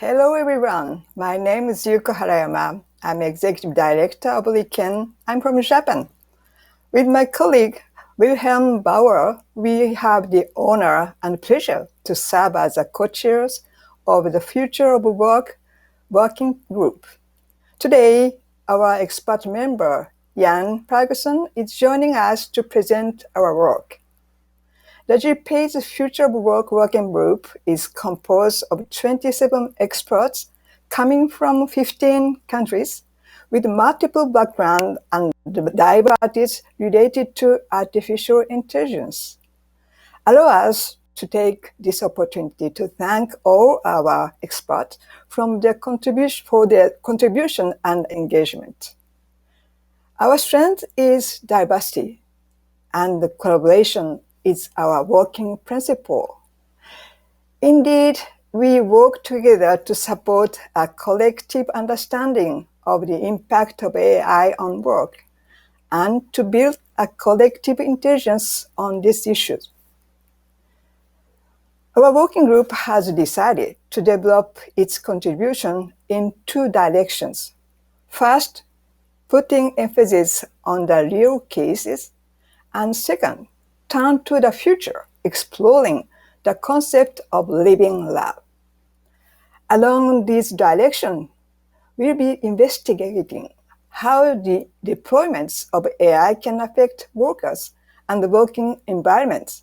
Hello everyone, my name is Yuko Harayama. I'm Executive Director of Riken. I'm from Japan. With my colleague Wilhelm Bauer, we have the honor and pleasure to serve as the co-chairs of the Future of Work Working Group. Today, our expert member, Jan Ferguson, is joining us to present our work. The GPAI's Future of Work Working Group is composed of 27 experts coming from 15 countries with multiple backgrounds and diversities related to artificial intelligence. Allow us to take this opportunity to thank all our experts for their contribution and engagement. Our strength is diversity, and the collaboration is our working principle. Indeed, we work together to support a collective understanding of the impact of AI on work and to build a collective intelligence on these issues. Our working group has decided to develop its contribution in two directions. First, putting emphasis on the real cases, and second, turn to the future, exploring the concept of living lab. Along this direction, we'll be investigating how the deployments of AI can affect workers and working environments,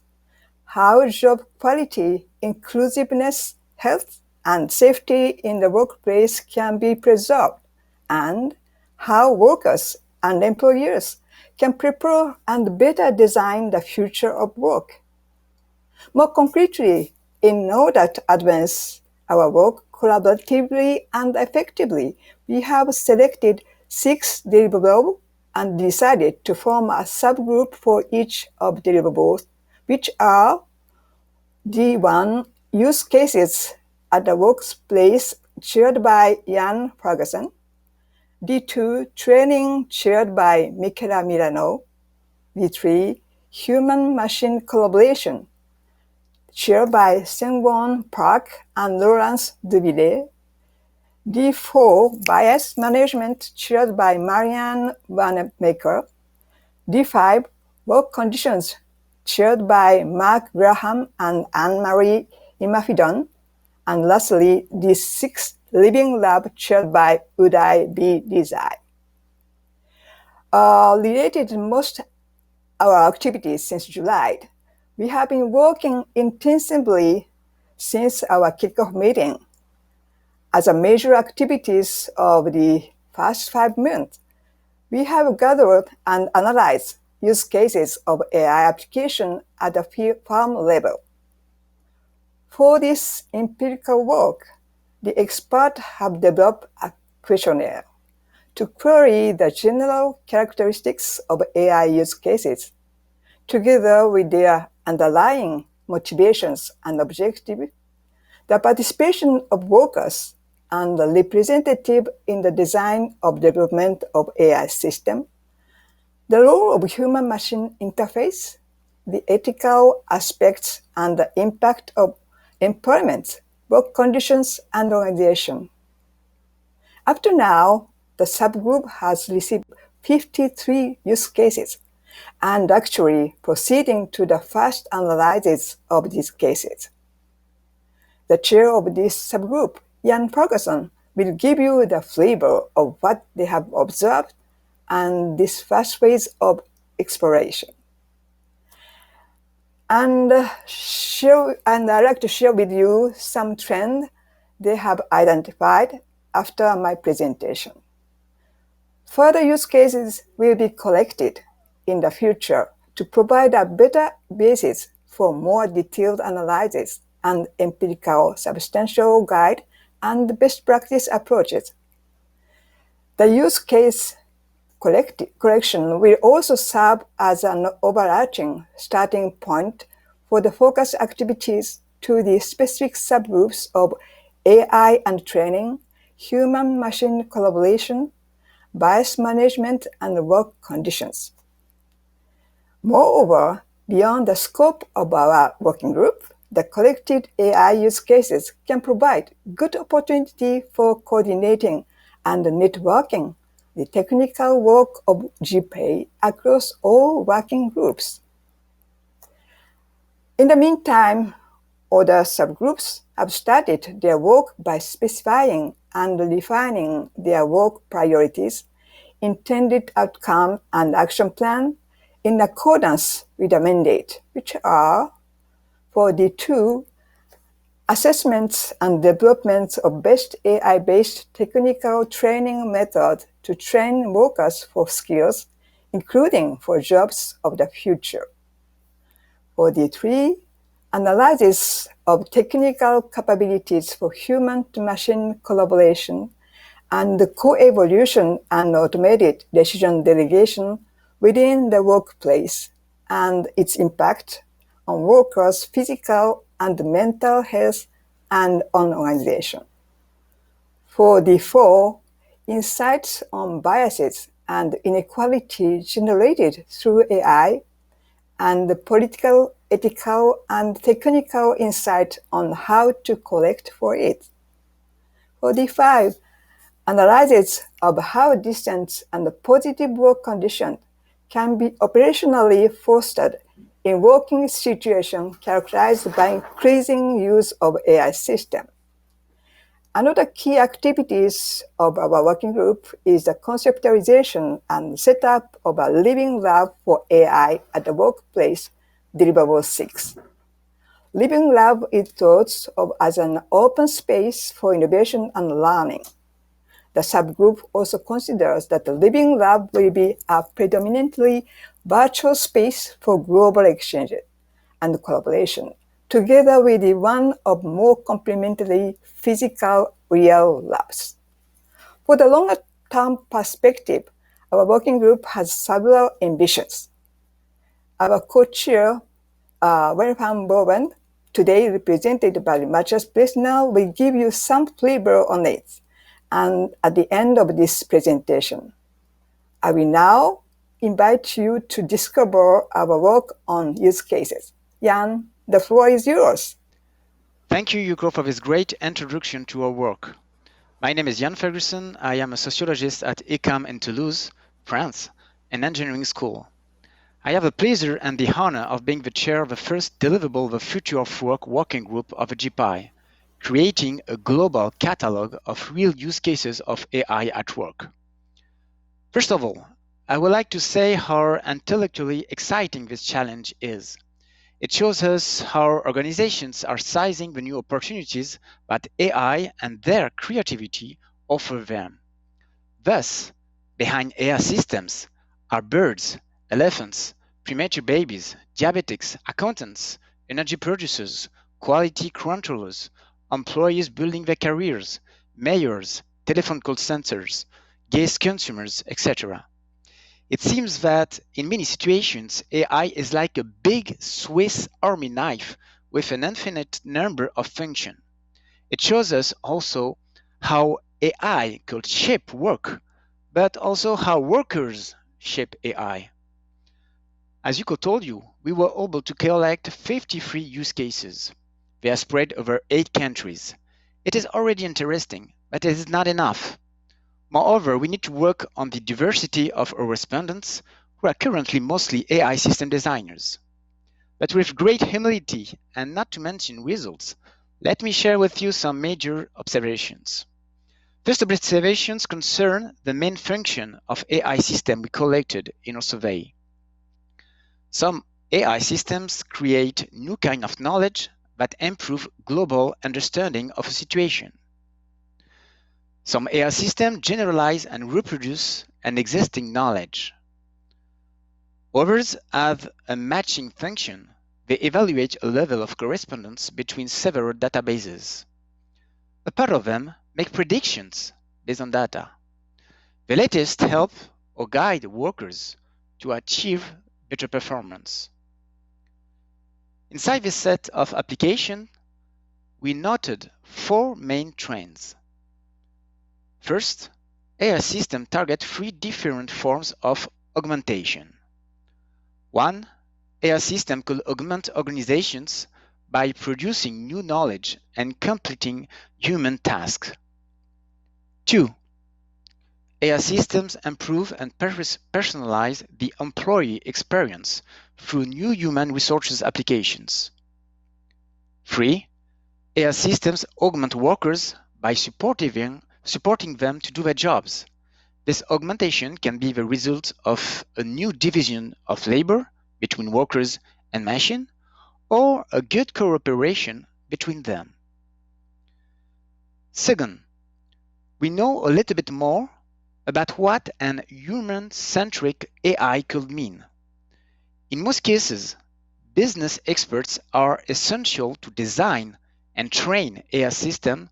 how job quality, inclusiveness, health, and safety in the workplace can be preserved, and how workers and employers can prepare and better design the future of work. More concretely, in order to advance our work collaboratively and effectively, we have selected 6 deliverables and decided to form a subgroup for each of deliverables, which are D1, use cases at the workplace, chaired by Jan Ferguson. D2, training, chaired by Michela Milano. D3, human-machine collaboration, chaired by Seung-won Park and Laurence Duvillers. D4, bias management, chaired by Marianne Wanamaker. D5, work conditions, chaired by Mark Graham and Anne-Marie Imafidon. And lastly, D6, living lab, chaired by Uday B. Desai. Related to most our activities since July, we have been working intensively since our kickoff meeting. As a major activities of the past 5 months, we have gathered and analyzed use cases of AI application at the firm level. For this empirical work, the experts have developed a questionnaire to query the general characteristics of AI use cases, together with their underlying motivations and objectives, the participation of workers and the representative in the design of development of AI system, the role of human-machine interface, the ethical aspects and the impact of employment, work conditions, and organization. Up to now, the subgroup has received 53 use cases and actually proceeding to the first analysis of these cases. The chair of this subgroup, Jan Ferguson, will give you the flavor of what they have observed and this first phase of exploration. And I'd like to share with you some trends they have identified after my presentation. Further use cases will be collected in the future to provide a better basis for more detailed analysis and empirical substantial guide and best practice approaches. The use case collection will also serve as an overarching starting point for the focus activities to the specific subgroups of AI and training, human-machine collaboration, bias management, and work conditions. Moreover, beyond the scope of our working group, the collected AI use cases can provide good opportunity for coordinating and networking the technical work of GPAI across all working groups. In the meantime, other subgroups have started their work by specifying and refining their work priorities, intended outcome, and action plan in accordance with the mandate, which are for the two assessments and development of best AI-based technical training method to train workers for skills, including for jobs of the future. For the three, analysis of technical capabilities for human-to-machine collaboration and co-evolution and automated decision delegation within the workplace and its impact on workers' physical and mental health and on organization. For the four, insights on biases and inequality generated through AI and the political, ethical, and technical insight on how to collect for it. For the five, analysis of how decent and positive work conditions can be operationally fostered in working situations characterized by increasing use of AI systems. Another key activities of our working group is the conceptualization and setup of a living lab for AI at the workplace, Deliverable 6. Living Lab is thought of as an open space for innovation and learning. The subgroup also considers that the Living Lab will be a predominantly virtual space for global exchange and collaboration, together with one of more complementary physical real labs. For the longer-term perspective, our working group has several ambitions. Our co-chair, Wilhelm Bowen, today represented by Matthias Plessner, will give you some flavor on it and at the end of this presentation. I will now invite you to discover our work on use cases. Jan, the floor is yours. Thank you, Yuko, for this great introduction to our work. My name is Jan Ferguson. I am a sociologist at ECAM in Toulouse, France, an engineering school. I have the pleasure and the honor of being the chair of the first deliverable The Future of Work working group of the GPAI, creating a global catalog of real use cases of AI at work. First of all, I would like to say how intellectually exciting this challenge is. It shows us how organizations are seizing the new opportunities that AI and their creativity offer them. Thus, behind AI systems are birds, elephants, premature babies, diabetics, accountants, energy producers, quality controllers, employees building their careers, mayors, telephone call centers, gas consumers, etc. It seems that in many situations, AI is like a big Swiss Army knife with an infinite number of functions. It shows us also how AI could shape work, but also how workers shape AI. As Yuko told you, we were able to collect 53 use cases. They are spread over 8 countries. It is already interesting, but it is not enough. Moreover, we need to work on the diversity of our respondents, who are currently mostly AI system designers. But with great humility, and not to mention results, let me share with you some major observations. First observations concern the main function of AI system we collected in our survey. Some AI systems create new kind of knowledge that improve global understanding of a situation. Some AI systems generalize and reproduce an existing knowledge. Others have a matching function. They evaluate a level of correspondence between several databases. A part of them make predictions based on data. The latest help or guide workers to achieve better performance. Inside this set of applications, we noted 4 main trends. First, AI systems target 3 different forms of augmentation. 1. AI system could augment organizations by producing new knowledge and completing human tasks. 2. AI systems improve and personalize the employee experience through new human resources applications. 3. AI systems augment workers by supporting them to do their jobs. This augmentation can be the result of a new division of labor between workers and machine, or a good cooperation between them. Second, we know a little bit more about what an human-centric AI could mean. In most cases, business experts are essential to design and train AI systems,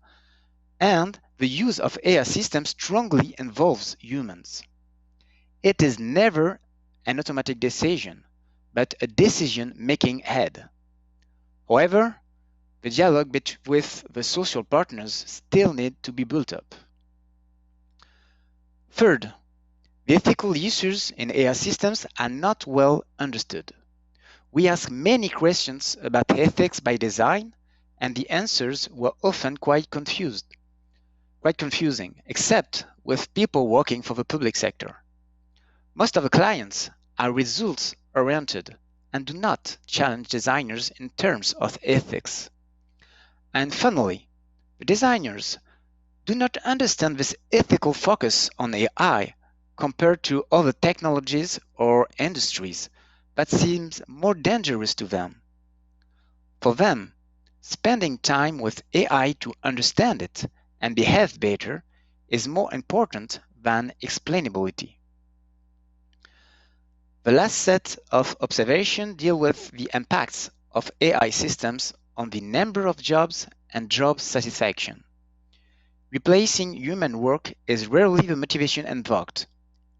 and the use of AI systems strongly involves humans. It is never an automatic decision, but a decision-making head. However, the dialogue with the social partners still need to be built up. Third, the ethical issues in AI systems are not well understood. We ask many questions about ethics by design, and the answers were often quite confusing, except with people working for the public sector. Most of the clients are results-oriented and do not challenge designers in terms of ethics. And finally, the designers do not understand this ethical focus on AI compared to other technologies or industries that seems more dangerous to them. For them, spending time with AI to understand it and behave better is more important than explainability. The last set of observations deal with the impacts of AI systems on the number of jobs and job satisfaction. Replacing human work is rarely the motivation invoked,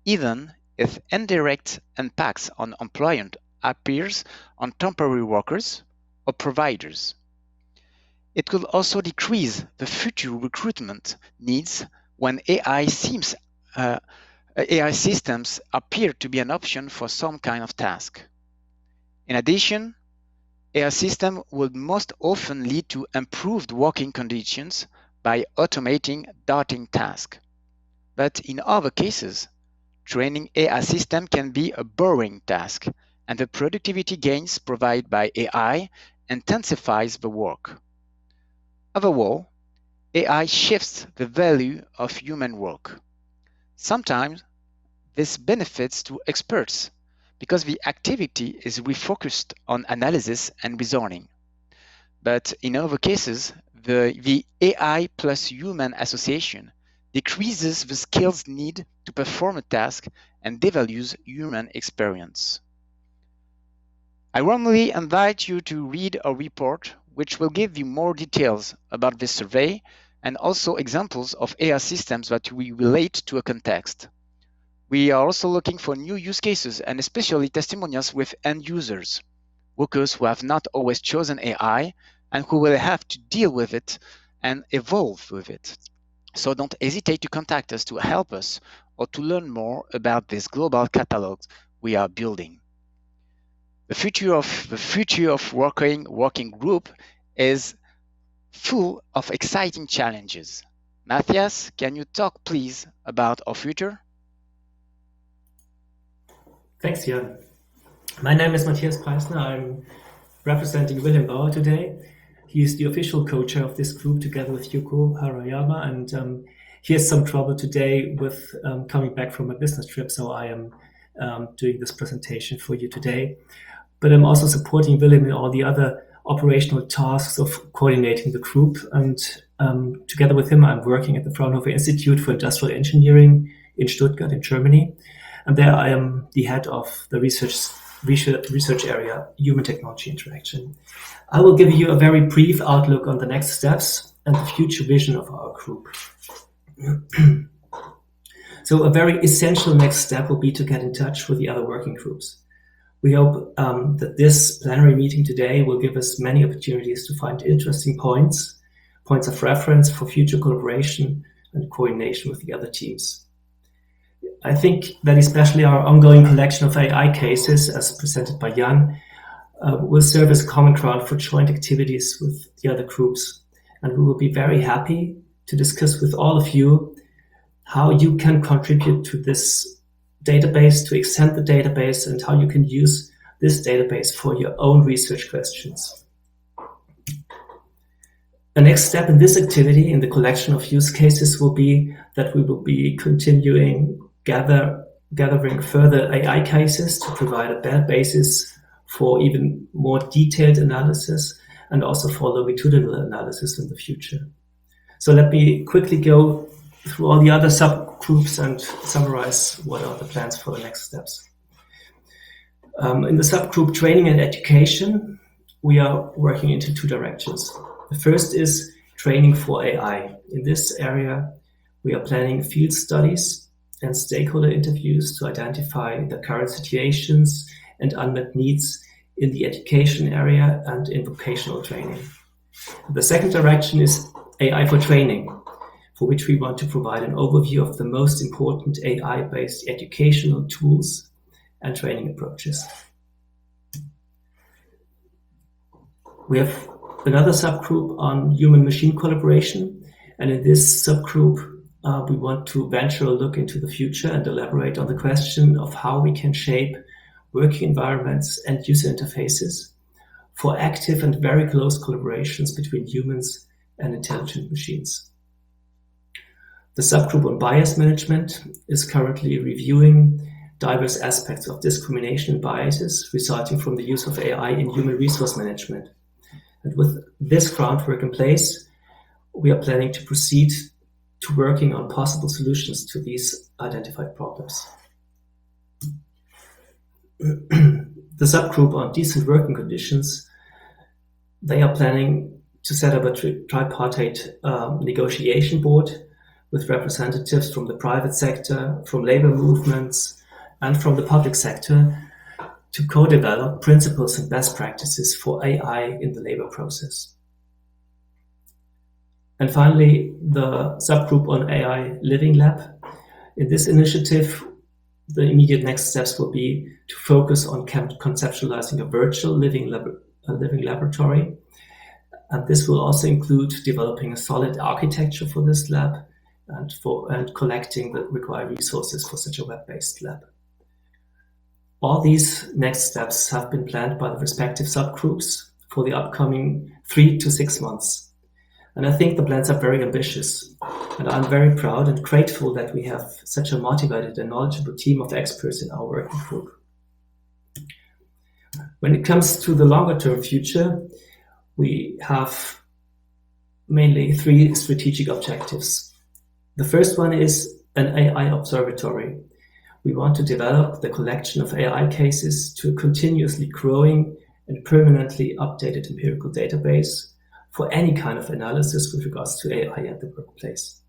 even if indirect impacts on employment appears on temporary workers or providers. It could also decrease the future recruitment needs when AI systems appear to be an option for some kind of task. In addition, AI system would most often lead to improved working conditions by automating daunting tasks. But in other cases, training AI system can be a boring task, and the productivity gains provided by AI intensifies the work. Overall, AI shifts the value of human work. Sometimes this benefits to experts because the activity is refocused on analysis and reasoning. But in other cases, the AI plus human association decreases the skills needed to perform a task and devalues human experience. I warmly invite you to read our report, which will give you more details about this survey and also examples of AI systems that we relate to a context. We are also looking for new use cases and especially testimonials with end users, workers who have not always chosen AI and who will have to deal with it and evolve with it. So don't hesitate to contact us to help us or to learn more about this global catalog we are building. The future of working group is full of exciting challenges. Matthias, can you talk please about our future? Thanks, Jan. My name is Matthias Preisner. I'm representing William Bauer today. He is the official co-chair of this group together with Yuko Harayama, and he has some trouble today with coming back from a business trip, so I am doing this presentation for you today. But I'm also supporting William in all the other operational tasks of coordinating the group, and together with him, I'm working at the Fraunhofer Institute for Industrial Engineering in Stuttgart in Germany. And there I am the head of the research area, Human Technology Interaction. I will give you a very brief outlook on the next steps and the future vision of our group. So a very essential next step will be to get in touch with the other working groups. We hope that this plenary meeting today will give us many opportunities to find interesting points of reference for future collaboration and coordination with the other teams. I think that especially our ongoing collection of AI cases, as presented by Jan, will serve as common ground for joint activities with the other groups. And we will be very happy to discuss with all of you how you can contribute to this database, to extend the database, and how you can use this database for your own research questions. The next step in this activity, in the collection of use cases, will be that we will be continuing gathering further AI cases to provide a better basis for even more detailed analysis and also for longitudinal analysis in the future. So let me quickly go through all the other subgroups and summarize what are the plans for the next steps. In the subgroup training and education, we are working into two directions. The first is training for AI. In this area, we are planning field studies and stakeholder interviews to identify the current situations and unmet needs in the education area and in vocational training. The second direction is AI for training, for which we want to provide an overview of the most important AI-based educational tools and training approaches. We have another subgroup on human-machine collaboration, and in this subgroup, we want to venture a look into the future and elaborate on the question of how we can shape working environments and user interfaces for active and very close collaborations between humans and intelligent machines. The subgroup on bias management is currently reviewing diverse aspects of discrimination and biases resulting from the use of AI in human resource management. And with this groundwork in place, we are planning to proceed to working on possible solutions to these identified problems. The subgroup on decent working conditions, they are planning to set up a tripartite negotiation board with representatives from the private sector, from labor movements, and from the public sector to co-develop principles and best practices for AI in the labor process. And finally, the subgroup on AI Living Lab. In this initiative, the immediate next steps will be to focus on conceptualizing a virtual living laboratory. And this will also include developing a solid architecture for this lab and collecting the required resources for such a web-based lab. All these next steps have been planned by the respective subgroups for the upcoming 3 to 6 months. And I think the plans are very ambitious. And I'm very proud and grateful that we have such a motivated and knowledgeable team of experts in our working group. When it comes to the longer-term future, we have mainly 3 strategic objectives. The first one is an AI observatory. We want to develop the collection of AI cases to a continuously growing and permanently updated empirical database for any kind of analysis with regards to AI at the workplace.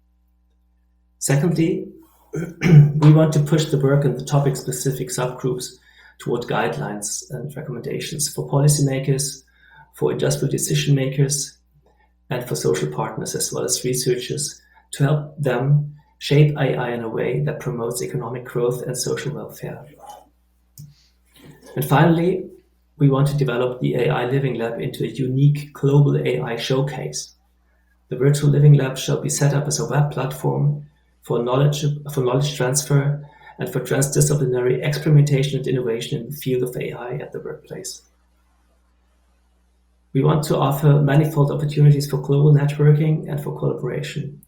Secondly, we want to push the work in the topic-specific subgroups toward guidelines and recommendations for policymakers, for industrial decision makers, and for social partners as well as researchers to help them shape AI in a way that promotes economic growth and social welfare. And finally, we want to develop the AI Living Lab into a unique global AI showcase. The virtual Living Lab shall be set up as a web platform for knowledge transfer and for transdisciplinary experimentation and innovation in the field of AI at the workplace. We want to offer manifold opportunities for global networking and for collaboration,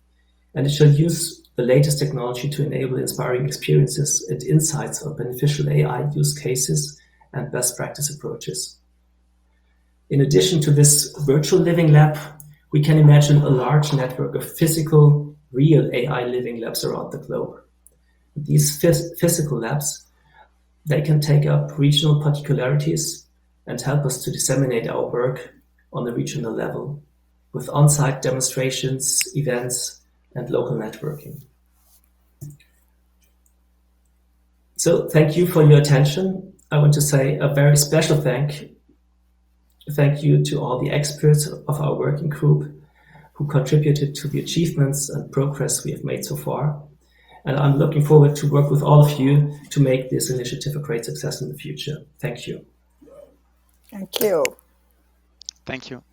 and it shall use the latest technology to enable inspiring experiences and insights on beneficial AI use cases and best practice approaches. In addition to this virtual living lab, we can imagine a large network of physical, real AI living labs around the globe. These physical labs, they can take up regional particularities and help us to disseminate our work on the regional level with on-site demonstrations, events, and local networking. So thank you for your attention. I want to say a very special thank you to all the experts of our working group who contributed to the achievements and progress we have made so far. And I'm looking forward to work with all of you to make this initiative a great success in the future. Thank you. Thank you. Thank you.